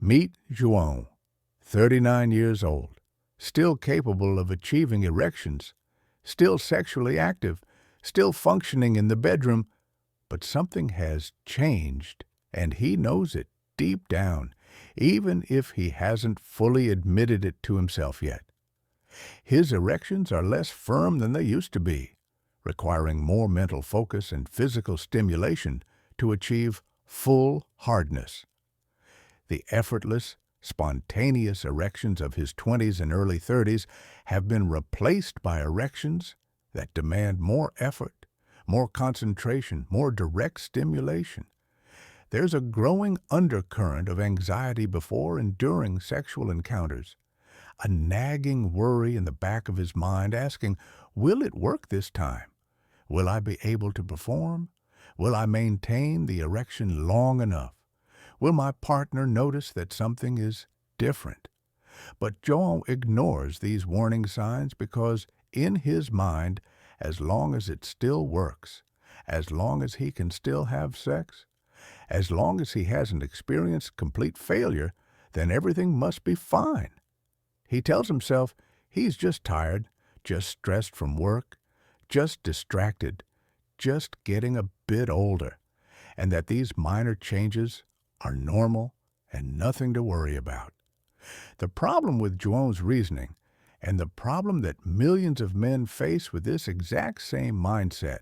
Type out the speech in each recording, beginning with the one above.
Meet João, 39 years old, still capable of achieving erections, still sexually active, still functioning in the bedroom, but something has changed, and he knows it deep down, even if he hasn't fully admitted it to himself yet. His erections are less firm than they used to be, requiring more mental focus and physical stimulation to achieve full hardness. The effortless, spontaneous erections of his 20s and early 30s have been replaced by erections that demand more effort, more concentration, more direct stimulation. There's a growing undercurrent of anxiety before and during sexual encounters, a nagging worry in the back of his mind asking, will it work this time? Will I be able to perform? Will I maintain the erection long enough? Will my partner notice that something is different? But João ignores these warning signs because in his mind, as long as it still works, as long as he can still have sex, as long as he hasn't experienced complete failure, then everything must be fine. He tells himself he's just tired, just stressed from work, just distracted, just getting a bit older, and that these minor changes are normal and nothing to worry about. The problem with João's reasoning, and the problem that millions of men face with this exact same mindset,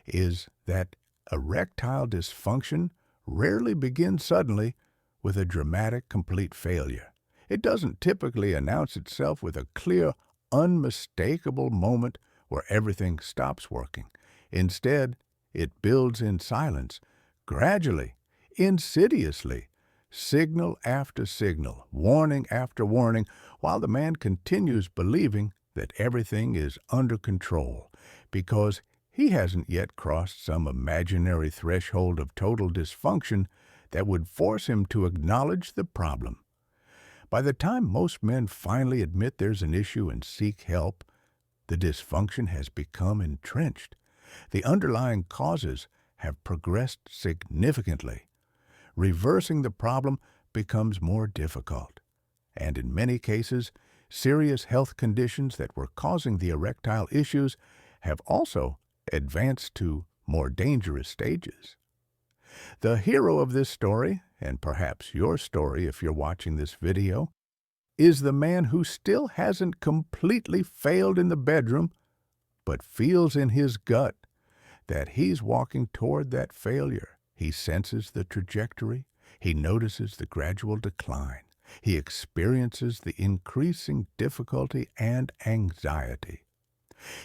is that erectile dysfunction rarely begins suddenly with a dramatic complete failure. It doesn't typically announce itself with a clear, unmistakable moment where everything stops working. Instead, it builds in silence, gradually, insidiously, signal after signal, warning after warning, while the man continues believing that everything is under control because he hasn't yet crossed some imaginary threshold of total dysfunction that would force him to acknowledge the problem. By the time most men finally admit there's an issue and seek help, the dysfunction has become entrenched. The underlying causes have progressed significantly. Reversing the problem becomes more difficult, and in many cases, serious health conditions that were causing the erectile issues have also advanced to more dangerous stages. The hero of this story, and perhaps your story if you're watching this video, is the man who still hasn't completely failed in the bedroom, but feels in his gut that he's walking toward that failure. He senses the trajectory. He notices the gradual decline. He experiences the increasing difficulty and anxiety.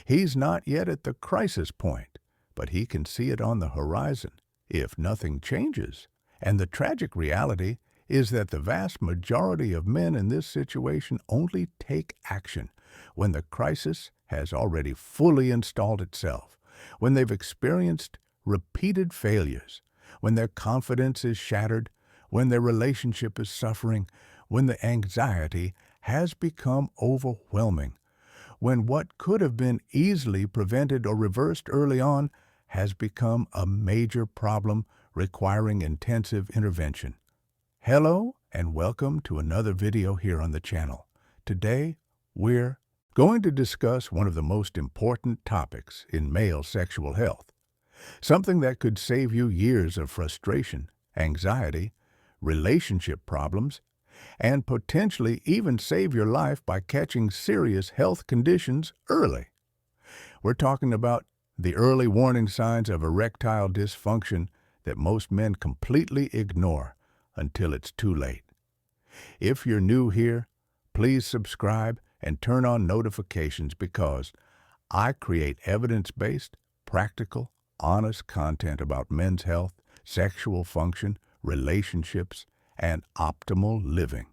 He's not yet at the crisis point, but he can see it on the horizon if nothing changes. And the tragic reality is that the vast majority of men in this situation only take action when the crisis has already fully installed itself, when they've experienced repeated failures, when their confidence is shattered, when their relationship is suffering, when the anxiety has become overwhelming, when what could have been easily prevented or reversed early on has become a major problem requiring intensive intervention. Hello and welcome to another video here on the channel. Today, we're going to discuss one of the most important topics in male sexual health, something that could save you years of frustration, anxiety, relationship problems, and potentially even save your life by catching serious health conditions early. We're talking about the early warning signs of erectile dysfunction that most men completely ignore until it's too late. If you're new here, please subscribe and turn on notifications because I create evidence-based, practical, honest content about men's health, sexual function, relationships, and optimal living.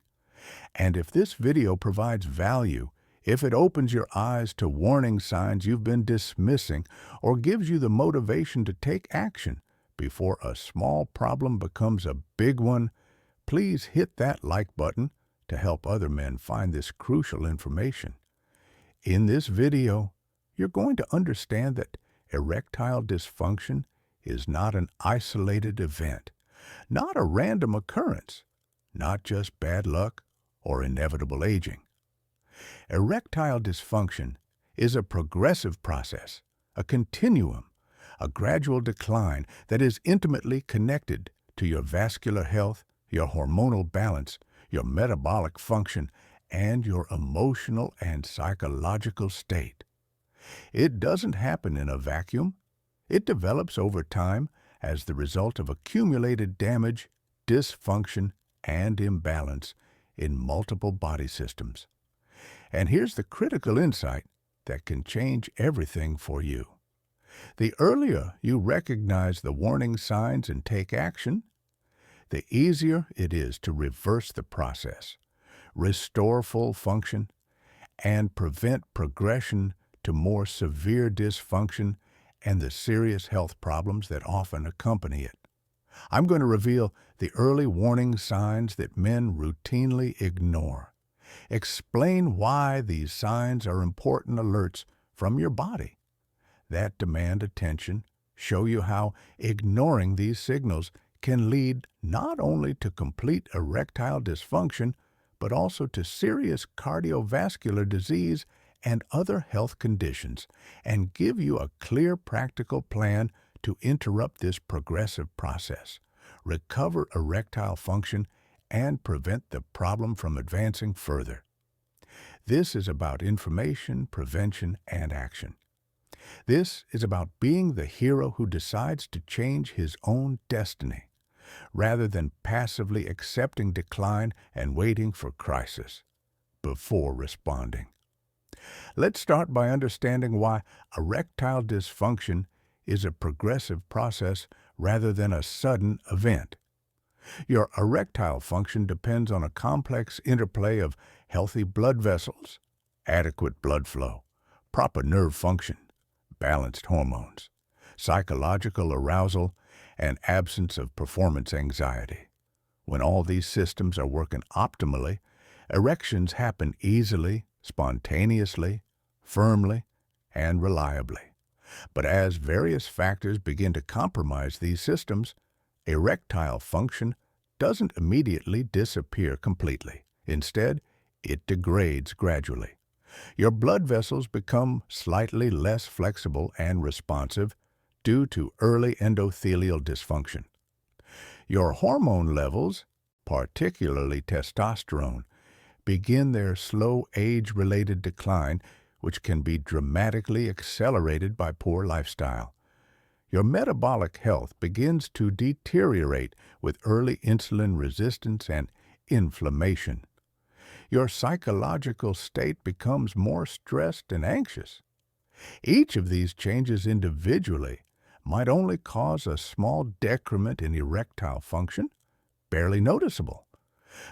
And if this video provides value, if it opens your eyes to warning signs you've been dismissing or gives you the motivation to take action before a small problem becomes a big one, please hit that like button to help other men find this crucial information. In this video, you're going to understand that erectile dysfunction is not an isolated event, not a random occurrence, not just bad luck or inevitable aging. Erectile dysfunction is a progressive process, a continuum, a gradual decline that is intimately connected to your vascular health, your hormonal balance, your metabolic function, and your emotional and psychological state. It doesn't happen in a vacuum. It develops over time as the result of accumulated damage, dysfunction, and imbalance in multiple body systems. And here's the critical insight that can change everything for you. The earlier you recognize the warning signs and take action, the easier it is to reverse the process, restore full function, and prevent progression to more severe dysfunction and the serious health problems that often accompany it. I'm going to reveal the early warning signs that men routinely ignore. Explain why these signs are important alerts from your body that demand attention, show you how ignoring these signals can lead not only to complete erectile dysfunction, but also to serious cardiovascular disease and other health conditions, and give you a clear practical plan to interrupt this progressive process, recover erectile function, and prevent the problem from advancing further. This is about information, prevention, and action. This is about being the hero who decides to change his own destiny, rather than passively accepting decline and waiting for crisis before responding. Let's start by understanding why erectile dysfunction is a progressive process rather than a sudden event. Your erectile function depends on a complex interplay of healthy blood vessels, adequate blood flow, proper nerve function, balanced hormones, psychological arousal, and absence of performance anxiety. When all these systems are working optimally, erections happen easily, spontaneously, firmly, and reliably. But as various factors begin to compromise these systems, erectile function doesn't immediately disappear completely. Instead, it degrades gradually. Your blood vessels become slightly less flexible and responsive due to early endothelial dysfunction. Your hormone levels, particularly testosterone, begin their slow age-related decline, which can be dramatically accelerated by poor lifestyle. Your metabolic health begins to deteriorate with early insulin resistance and inflammation. Your psychological state becomes more stressed and anxious. Each of these changes individually might only cause a small decrement in erectile function, barely noticeable.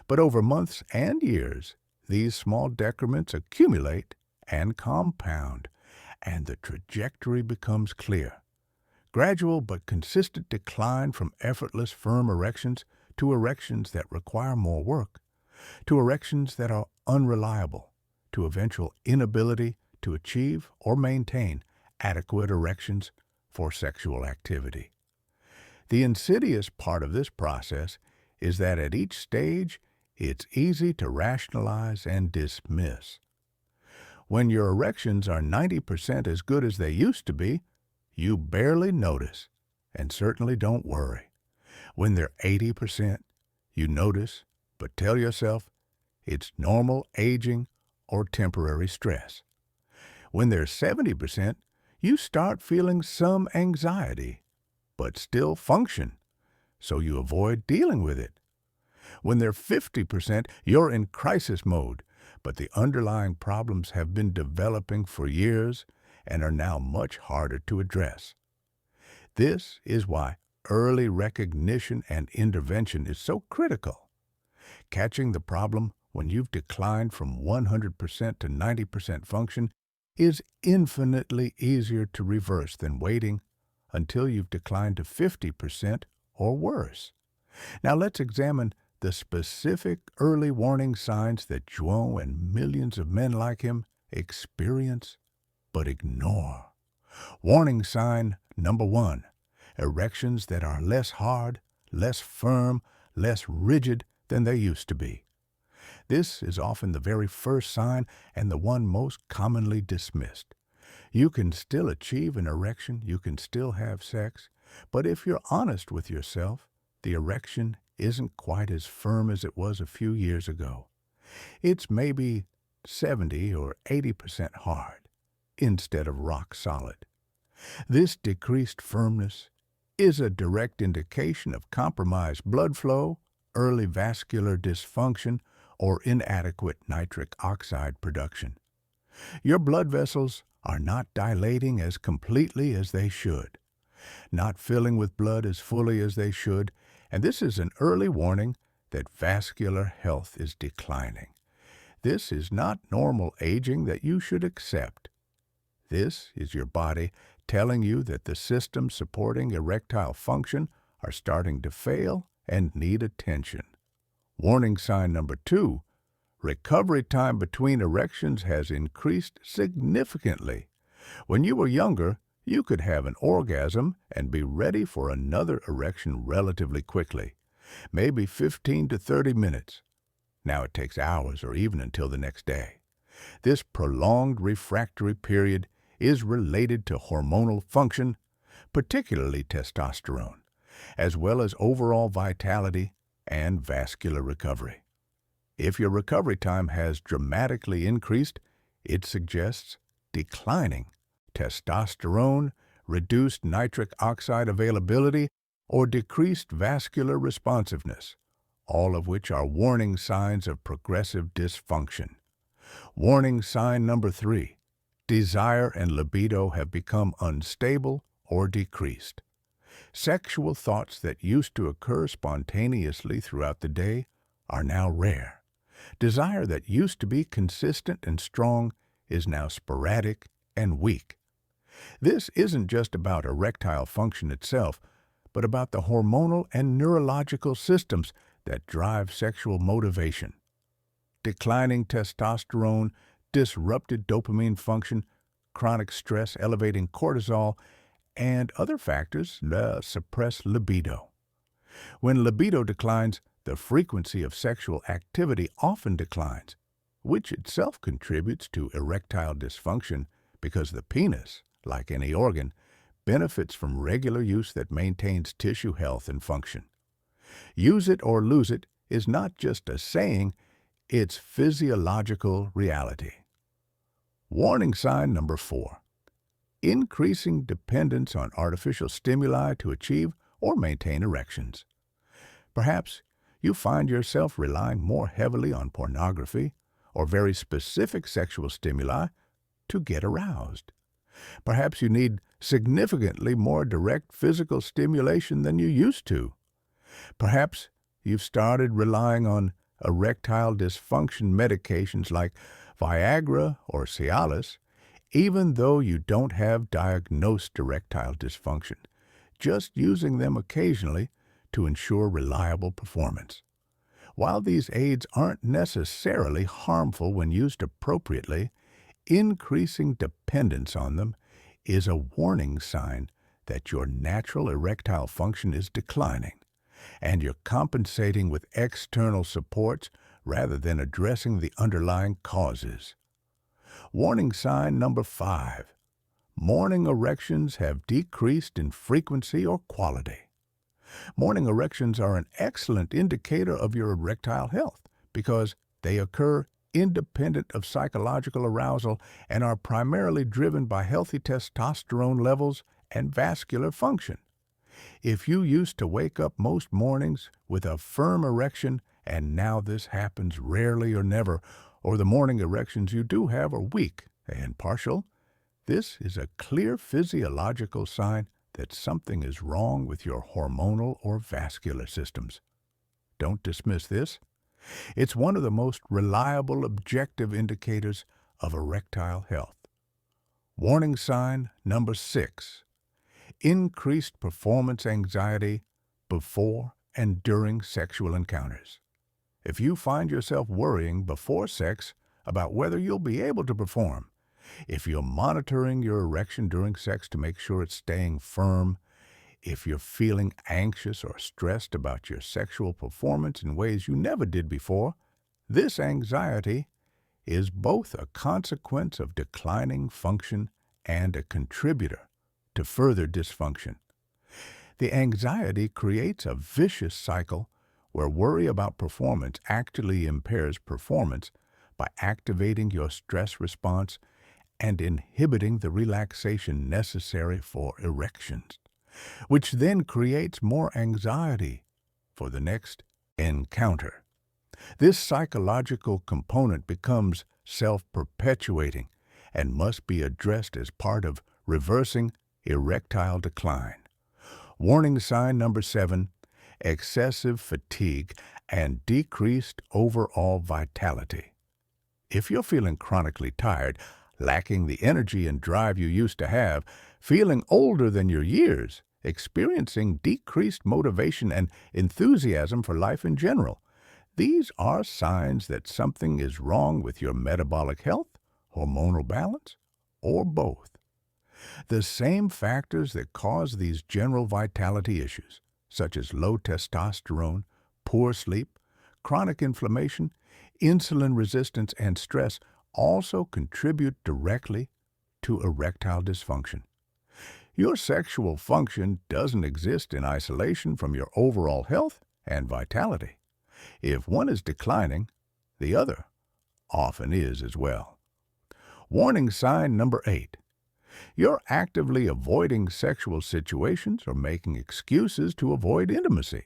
But over months and years, these small decrements accumulate and compound, and the trajectory becomes clear. Gradual but consistent decline from effortless firm erections to erections that require more work, to erections that are unreliable, to eventual inability to achieve or maintain adequate erections for sexual activity. The insidious part of this process is that at each stage, it's easy to rationalize and dismiss. When your erections are 90% as good as they used to be, you barely notice and certainly don't worry. When they're 80%, you notice, but tell yourself it's normal aging or temporary stress. When they're 70%, you start feeling some anxiety, but still function, so you avoid dealing with it. When they're 50%, you're in crisis mode, but the underlying problems have been developing for years and are now much harder to address. This is why early recognition and intervention is so critical. Catching the problem when you've declined from 100% to 90% function is infinitely easier to reverse than waiting until you've declined to 50% or worse. Now let's examine the specific early warning signs that João and millions of men like him experience but ignore. Warning sign number 1, erections that are less hard, less firm, less rigid than they used to be. This is often the very first sign and the one most commonly dismissed. You can still achieve an erection, you can still have sex, but if you're honest with yourself, the erection isn't quite as firm as it was a few years ago. It's maybe 70 or 80% hard instead of rock solid. This decreased firmness is a direct indication of compromised blood flow, early vascular dysfunction, or inadequate nitric oxide production. Your blood vessels are not dilating as completely as they should, not filling with blood as fully as they should, and this is an early warning that vascular health is declining. This is not normal aging that you should accept. This is your body telling you that the systems supporting erectile function are starting to fail and need attention. Warning sign number 2, recovery time between erections has increased significantly. When you were younger, you could have an orgasm and be ready for another erection relatively quickly, maybe 15 to 30 minutes. Now it takes hours or even until the next day. This prolonged refractory period is related to hormonal function, particularly testosterone, as well as overall vitality and vascular recovery. If your recovery time has dramatically increased, it suggests declining testosterone, reduced nitric oxide availability, or decreased vascular responsiveness, all of which are warning signs of progressive dysfunction. Warning sign number 3, desire and libido have become unstable or decreased. Sexual thoughts that used to occur spontaneously throughout the day are now rare. Desire that used to be consistent and strong is now sporadic and weak. This isn't just about erectile function itself, but about the hormonal and neurological systems that drive sexual motivation. Declining testosterone, disrupted dopamine function, chronic stress elevating cortisol, and other factors suppress libido. When libido declines, the frequency of sexual activity often declines, which itself contributes to erectile dysfunction because the penis, like any organ, benefits from regular use that maintains tissue health and function. Use it or lose it is not just a saying, it's physiological reality. Warning sign number 4, increasing dependence on artificial stimuli to achieve or maintain erections. Perhaps you find yourself relying more heavily on pornography or very specific sexual stimuli to get aroused. Perhaps you need significantly more direct physical stimulation than you used to. Perhaps you've started relying on erectile dysfunction medications like Viagra or Cialis, even though you don't have diagnosed erectile dysfunction, just using them occasionally to ensure reliable performance. While these aids aren't necessarily harmful when used appropriately, increasing dependence on them is a warning sign that your natural erectile function is declining, and you're compensating with external supports rather than addressing the underlying causes. Warning sign number 5, morning erections have decreased in frequency or quality. Morning erections are an excellent indicator of your erectile health because they occur independent of psychological arousal and are primarily driven by healthy testosterone levels and vascular function. If you used to wake up most mornings with a firm erection and now this happens rarely or never, or the morning erections you do have are weak and partial, this is a clear physiological sign that something is wrong with your hormonal or vascular systems. Don't dismiss this. It's one of the most reliable objective indicators of erectile health. Warning sign number 6, increased performance anxiety before and during sexual encounters. If you find yourself worrying before sex about whether you'll be able to perform, if you're monitoring your erection during sex to make sure it's staying firm, If you're feeling anxious or stressed about your sexual performance in ways you never did before, this anxiety is both a consequence of declining function and a contributor to further dysfunction. The anxiety creates a vicious cycle where worry about performance actually impairs performance by activating your stress response and inhibiting the relaxation necessary for erections, which then creates more anxiety for the next encounter. This psychological component becomes self-perpetuating and must be addressed as part of reversing erectile decline. Warning sign number 7, excessive fatigue and decreased overall vitality. If you're feeling chronically tired, lacking the energy and drive you used to have, feeling older than your years, experiencing decreased motivation and enthusiasm for life in general, these are signs that something is wrong with your metabolic health, hormonal balance, or both. The same factors that cause these general vitality issues, such as low testosterone, poor sleep, chronic inflammation, insulin resistance, and stress, also contribute directly to erectile dysfunction. Your sexual function doesn't exist in isolation from your overall health and vitality. If one is declining, the other often is as well. Warning sign number 8. You're actively avoiding sexual situations or making excuses to avoid intimacy.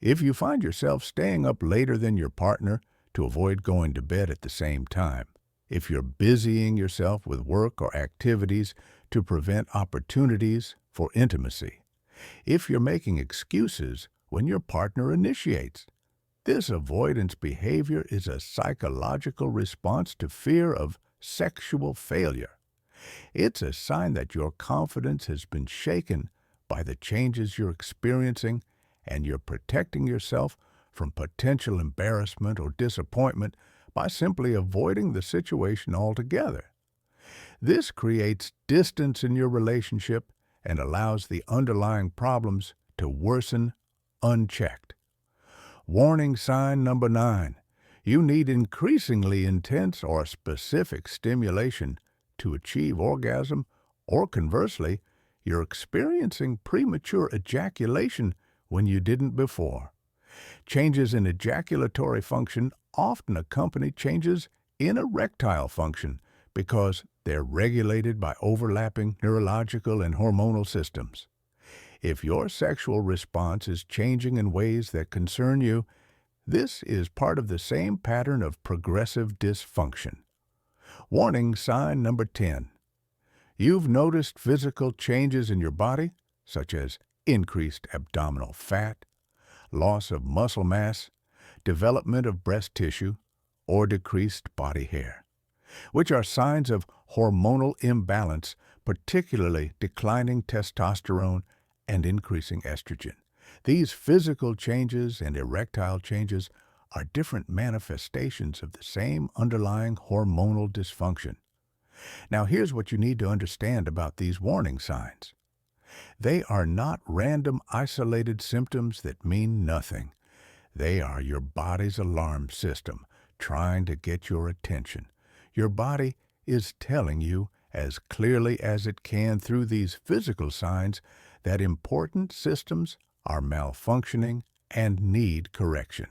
If you find yourself staying up later than your partner to avoid going to bed at the same time, if you're busying yourself with work or activities to prevent opportunities for intimacy, if you're making excuses when your partner initiates, this avoidance behavior is a psychological response to fear of sexual failure. It's a sign that your confidence has been shaken by the changes you're experiencing, and you're protecting yourself from potential embarrassment or disappointment by simply avoiding the situation altogether. This creates distance in your relationship and allows the underlying problems to worsen unchecked. Warning sign number 9. You need increasingly intense or specific stimulation to achieve orgasm, or conversely, you're experiencing premature ejaculation when you didn't before. Changes in ejaculatory function often accompany changes in erectile function because they're regulated by overlapping neurological and hormonal systems. If your sexual response is changing in ways that concern you, this is part of the same pattern of progressive dysfunction. Warning sign number 10. You've noticed physical changes in your body, such as increased abdominal fat, loss of muscle mass, development of breast tissue, or decreased body hair, which are signs of hormonal imbalance, particularly declining testosterone and increasing estrogen. These physical changes and erectile changes are different manifestations of the same underlying hormonal dysfunction. Now, here's what you need to understand about these warning signs. They are not random, isolated symptoms that mean nothing. They are your body's alarm system trying to get your attention. Your body is telling you as clearly as it can through these physical signs that important systems are malfunctioning and need correction.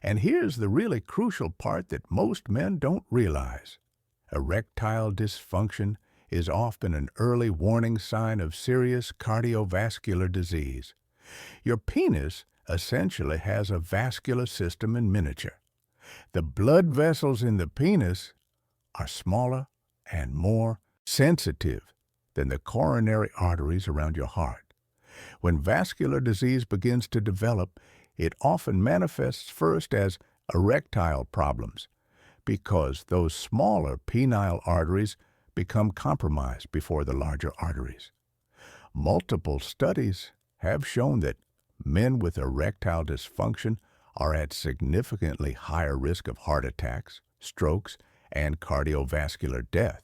And here's the really crucial part that most men don't realize. Erectile dysfunction is often an early warning sign of serious cardiovascular disease. Your penis essentially has a vascular system in miniature. The blood vessels in the penis are smaller and more sensitive than the coronary arteries around your heart. When vascular disease begins to develop, it often manifests first as erectile problems because those smaller penile arteries become compromised before the larger arteries. Multiple studies have shown that men with erectile dysfunction are at significantly higher risk of heart attacks, strokes, and cardiovascular death.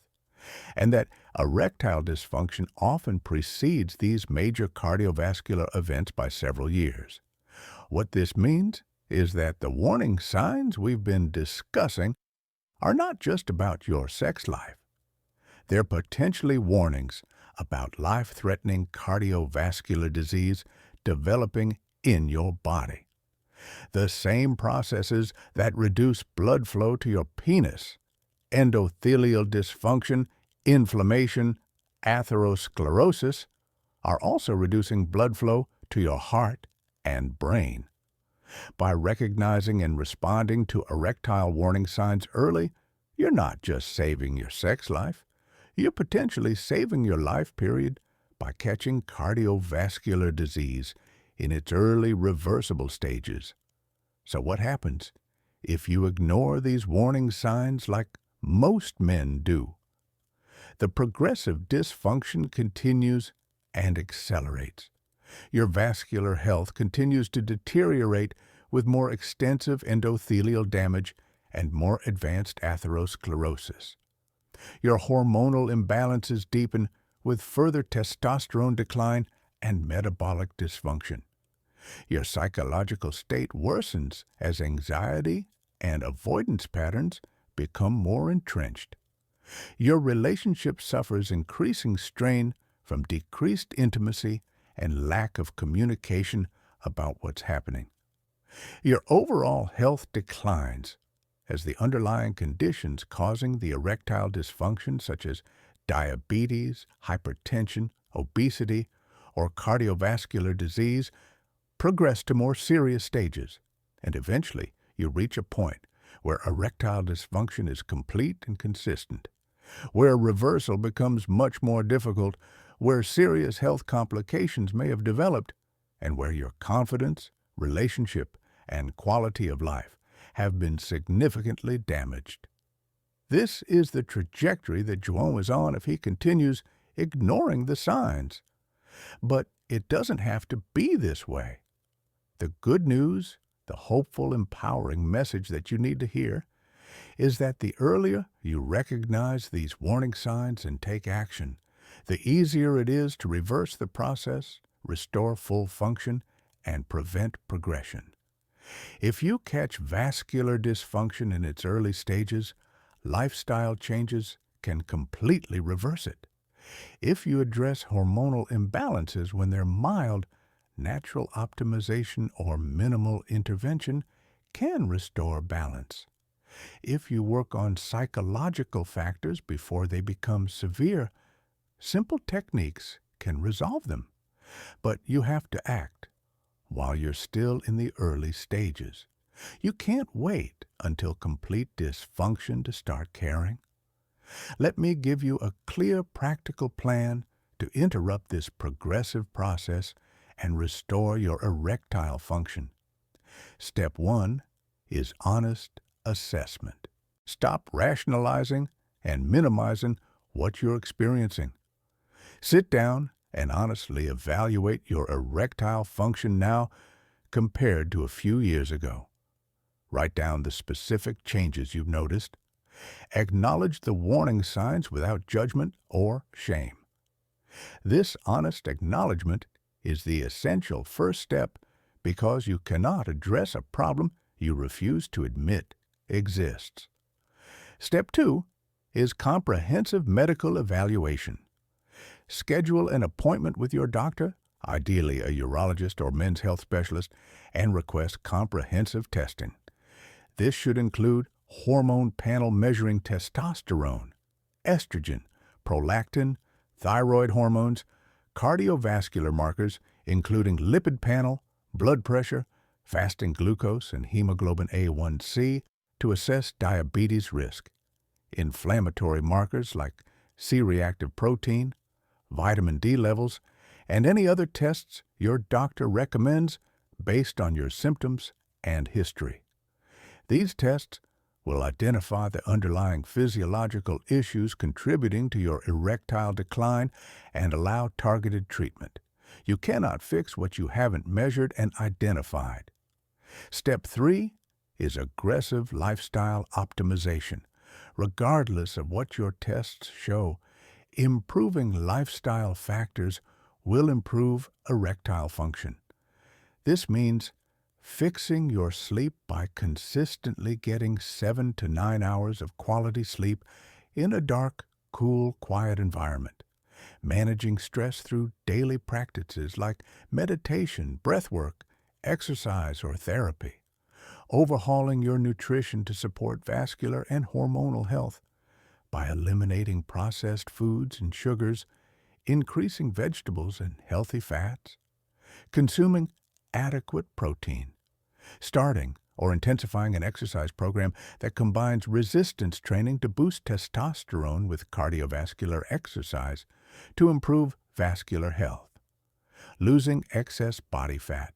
and that erectile dysfunction often precedes these major cardiovascular events by several years. What this means is that the warning signs we've been discussing are not just about your sex life. They're potentially warnings about life-threatening cardiovascular disease developing in your body. The same processes that reduce blood flow to your penis, endothelial dysfunction, inflammation, atherosclerosis, are also reducing blood flow to your heart and brain. By recognizing and responding to erectile warning signs early, you're not just saving your sex life, you're potentially saving your life period by catching cardiovascular disease in its early reversible stages. So what happens if you ignore these warning signs like most men do? The progressive dysfunction continues and accelerates. Your vascular health continues to deteriorate with more extensive endothelial damage and more advanced atherosclerosis. Your hormonal imbalances deepen with further testosterone decline and metabolic dysfunction. Your psychological state worsens as anxiety and avoidance patterns become more entrenched. Your relationship suffers increasing strain from decreased intimacy and lack of communication about what's happening. Your overall health declines as the underlying conditions causing the erectile dysfunction, such as diabetes, hypertension, obesity, or cardiovascular disease, progress to more serious stages, and eventually you reach a point where erectile dysfunction is complete and consistent, where reversal becomes much more difficult, where serious health complications may have developed, and where your confidence, relationship, and quality of life have been significantly damaged. This is the trajectory that João is on if he continues ignoring the signs. But it doesn't have to be this way. The good news, the hopeful, empowering message that you need to hear, is that the earlier you recognize these warning signs and take action, the easier it is to reverse the process, restore full function, and prevent progression. If you catch vascular dysfunction in its early stages, lifestyle changes can completely reverse it. If you address hormonal imbalances when they're mild, natural optimization or minimal intervention can restore balance. If you work on psychological factors before they become severe, simple techniques can resolve them. But you have to act while you're still in the early stages. You can't wait until complete dysfunction to start caring. Let me give you a clear, practical plan to interrupt this progressive process and restore your erectile function. Step 1 is honest assessment. Stop rationalizing and minimizing what you're experiencing. Sit down and honestly evaluate your erectile function now compared to a few years ago. Write down the specific changes you've noticed. Acknowledge the warning signs without judgment or shame. This honest acknowledgement is the essential first step because you cannot address a problem you refuse to admit exists. Step 2 is comprehensive medical evaluation. Schedule an appointment with your doctor, ideally a urologist or men's health specialist, and request comprehensive testing. This should include hormone panel measuring testosterone, estrogen, prolactin, thyroid hormones, cardiovascular markers, including lipid panel, blood pressure, fasting glucose, and hemoglobin A1C to assess diabetes risk, inflammatory markers like C-reactive protein, vitamin D levels, and any other tests your doctor recommends based on your symptoms and history. These tests will identify the underlying physiological issues contributing to your erectile decline and allow targeted treatment. You cannot fix what you haven't measured and identified. Step 3 is aggressive lifestyle optimization. Regardless of what your tests show, improving lifestyle factors will improve erectile function. This means fixing your sleep by consistently getting 7 to 9 hours of quality sleep in a dark, cool, quiet environment. Managing stress through daily practices like meditation, breath work, exercise, or therapy. Overhauling your nutrition to support vascular and hormonal health by eliminating processed foods and sugars, increasing vegetables and healthy fats, consuming adequate protein, starting or intensifying an exercise program that combines resistance training to boost testosterone with cardiovascular exercise to improve vascular health, losing excess body fat,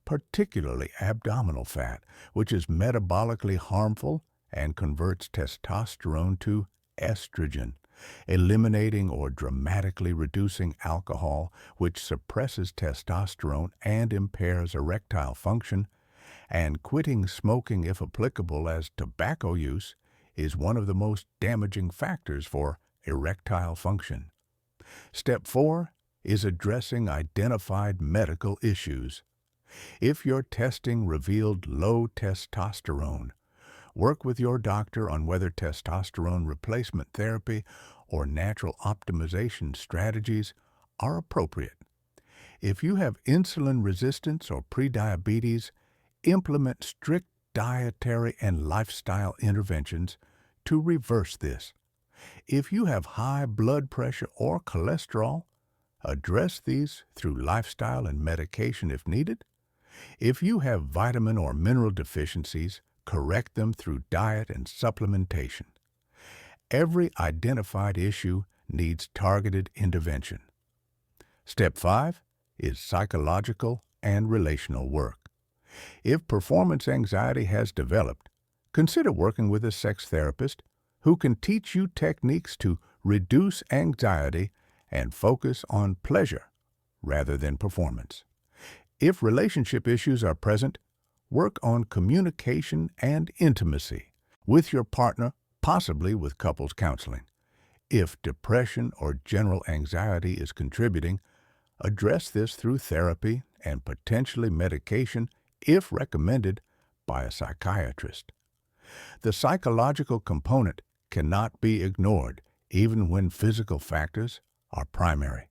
particularly abdominal fat, which is metabolically harmful and converts testosterone to estrogen, eliminating or dramatically reducing alcohol, which suppresses testosterone and impairs erectile function, and quitting smoking if applicable, as tobacco use is one of the most damaging factors for erectile function. Step 4 is addressing identified medical issues. If your testing revealed low testosterone, work with your doctor on whether testosterone replacement therapy or natural optimization strategies are appropriate. If you have insulin resistance or prediabetes, implement strict dietary and lifestyle interventions to reverse this. If you have high blood pressure or cholesterol, address these through lifestyle and medication if needed. If you have vitamin or mineral deficiencies, correct them through diet and supplementation. Every identified issue needs targeted intervention. Step 5 is psychological and relational work. If performance anxiety has developed, consider working with a sex therapist who can teach you techniques to reduce anxiety and focus on pleasure rather than performance. If relationship issues are present, work on communication and intimacy with your partner, possibly with couples counseling. If depression or general anxiety is contributing, address this through therapy and potentially medication if recommended by a psychiatrist. The psychological component cannot be ignored even when physical factors are primary.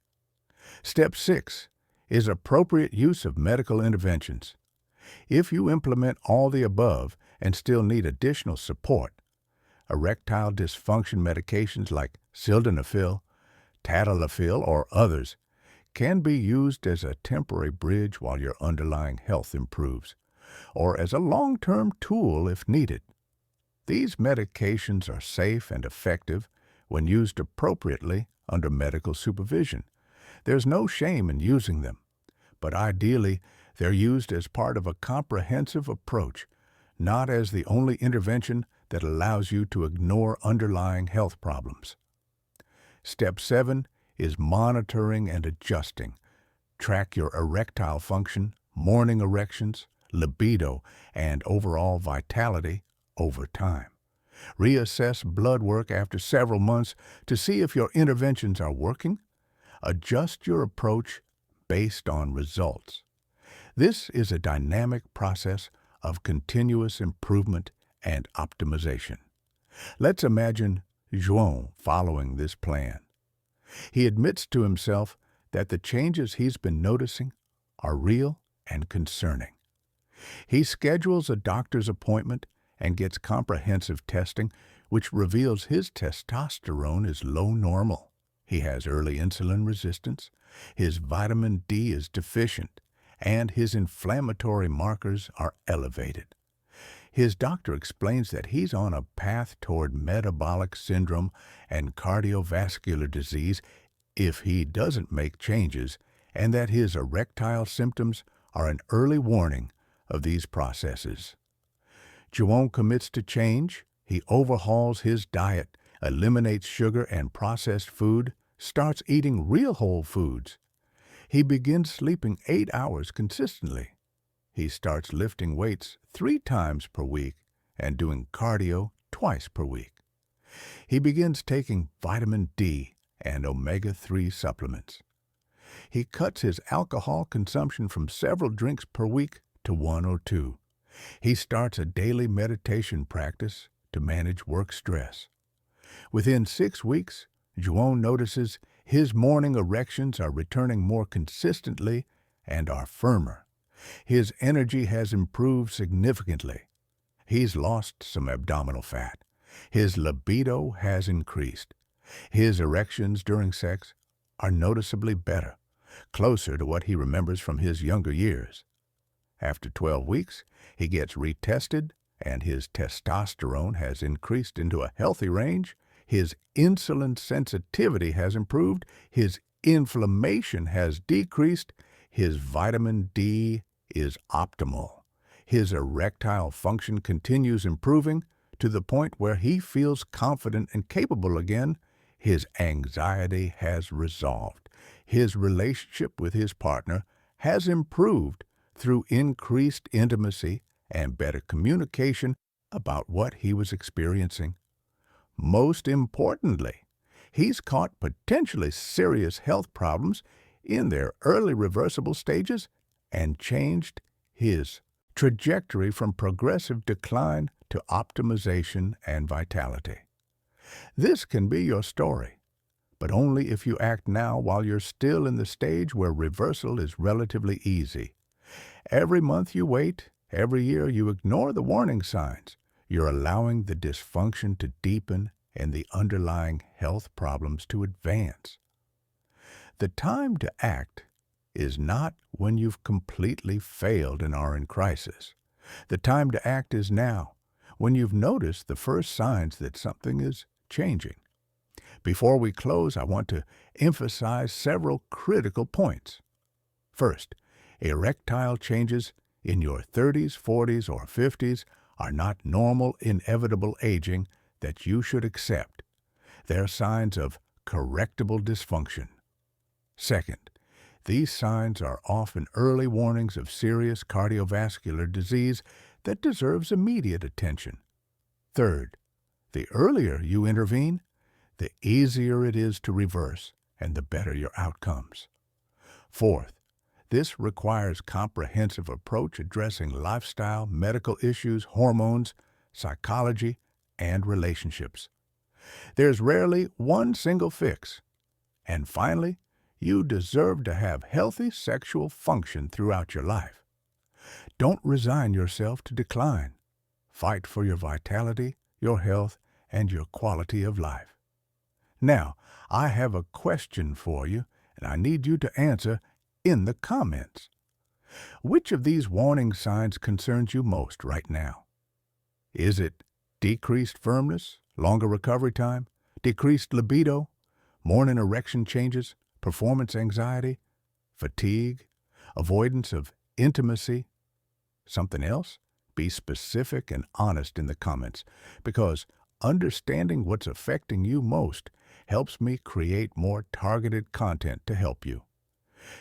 Step 6 is appropriate use of medical interventions. If you implement all the above and still need additional support, erectile dysfunction medications like sildenafil, tadalafil, or others can be used as a temporary bridge while your underlying health improves, or as a long-term tool if needed. These medications are safe and effective when used appropriately under medical supervision. There's no shame in using them, but ideally they're used as part of a comprehensive approach, not as the only intervention that allows you to ignore underlying health problems. Step 7 is monitoring and adjusting. Track your erectile function, morning erections, libido, and overall vitality over time. Reassess blood work after several months to see if your interventions are working. Adjust your approach based on results. This is a dynamic process of continuous improvement and optimization. Let's imagine João following this plan. He admits to himself that the changes he's been noticing are real and concerning. He schedules a doctor's appointment and gets comprehensive testing, which reveals his testosterone is low normal. He has early insulin resistance, his vitamin D is deficient, and his inflammatory markers are elevated. His doctor explains that he's on a path toward metabolic syndrome and cardiovascular disease if he doesn't make changes, and that his erectile symptoms are an early warning of these processes. João commits to change. He overhauls his diet, eliminates sugar and processed food, starts eating real whole foods. He begins sleeping 8 hours consistently. He starts lifting weights 3 times per week and doing cardio twice per week. He begins taking vitamin D and omega-3 supplements. He cuts his alcohol consumption from several drinks per week to one or two. He starts a daily meditation practice to manage work stress. Within 6 weeks, Juon notices his morning erections are returning more consistently and are firmer. His energy has improved significantly. He's lost some abdominal fat. His libido has increased. His erections during sex are noticeably better, closer to what he remembers from his younger years. After 12 weeks, he gets retested, and his testosterone has increased into a healthy range. His insulin sensitivity has improved. His inflammation has decreased. His vitamin D is optimal. His erectile function continues improving to the point where he feels confident and capable again. His anxiety has resolved. His relationship with his partner has improved through increased intimacy and better communication about what he was experiencing. Most importantly, he's caught potentially serious health problems in their early reversible stages and changed his trajectory from progressive decline to optimization and vitality. This can be your story, but only if you act now while you're still in the stage where reversal is relatively easy. Every month you wait, every year you ignore the warning signs, you're allowing the dysfunction to deepen and the underlying health problems to advance. The time to act is not when you've completely failed and are in crisis. The time to act is now, when you've noticed the first signs that something is changing. Before we close, I want to emphasize several critical points. First, erectile changes in your 30s, 40s, or 50s are not normal, inevitable aging that you should accept. They're signs of correctable dysfunction. Second, these signs are often early warnings of serious cardiovascular disease that deserves immediate attention. Third, the earlier you intervene, the easier it is to reverse and the better your outcomes. Fourth, this requires comprehensive approach addressing lifestyle, medical issues, hormones, psychology, and relationships. There's rarely one single fix. And finally, you deserve to have healthy sexual function throughout your life. Don't resign yourself to decline. Fight for your vitality, your health, and your quality of life. Now, I have a question for you, and I need you to answer in the comments. Which of these warning signs concerns you most right now? Is it decreased firmness, longer recovery time, decreased libido, morning erection changes, performance anxiety, fatigue, avoidance of intimacy? Something else? Be specific and honest in the comments, because understanding what's affecting you most helps me create more targeted content to help you.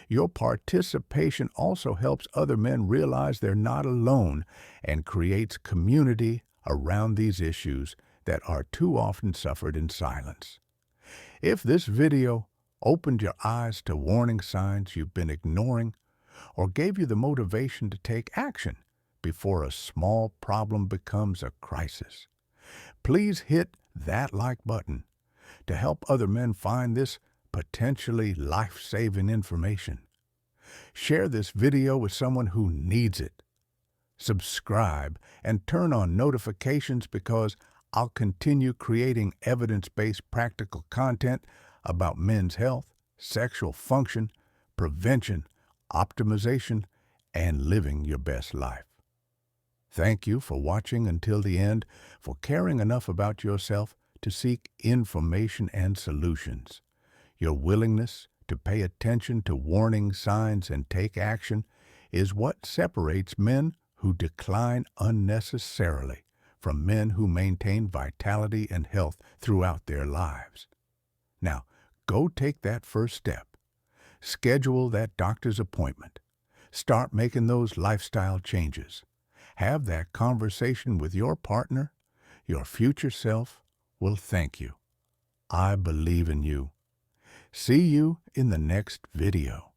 Your participation also helps other men realize they're not alone and creates community around these issues that are too often suffered in silence. If this video opened your eyes to warning signs you've been ignoring or gave you the motivation to take action before a small problem becomes a crisis, please hit that like button to help other men find this potentially life-saving information. Share this video with someone who needs it. Subscribe and turn on notifications because I'll continue creating evidence-based practical content about men's health, sexual function, prevention, optimization, and living your best life. Thank you for watching until the end, for caring enough about yourself to seek information and solutions. Your willingness to pay attention to warning signs and take action is what separates men who decline unnecessarily from men who maintain vitality and health throughout their lives. Now, go take that first step. Schedule that doctor's appointment. Start making those lifestyle changes. Have that conversation with your partner, your future self, Well, thank you. I believe in you. See you in the next video.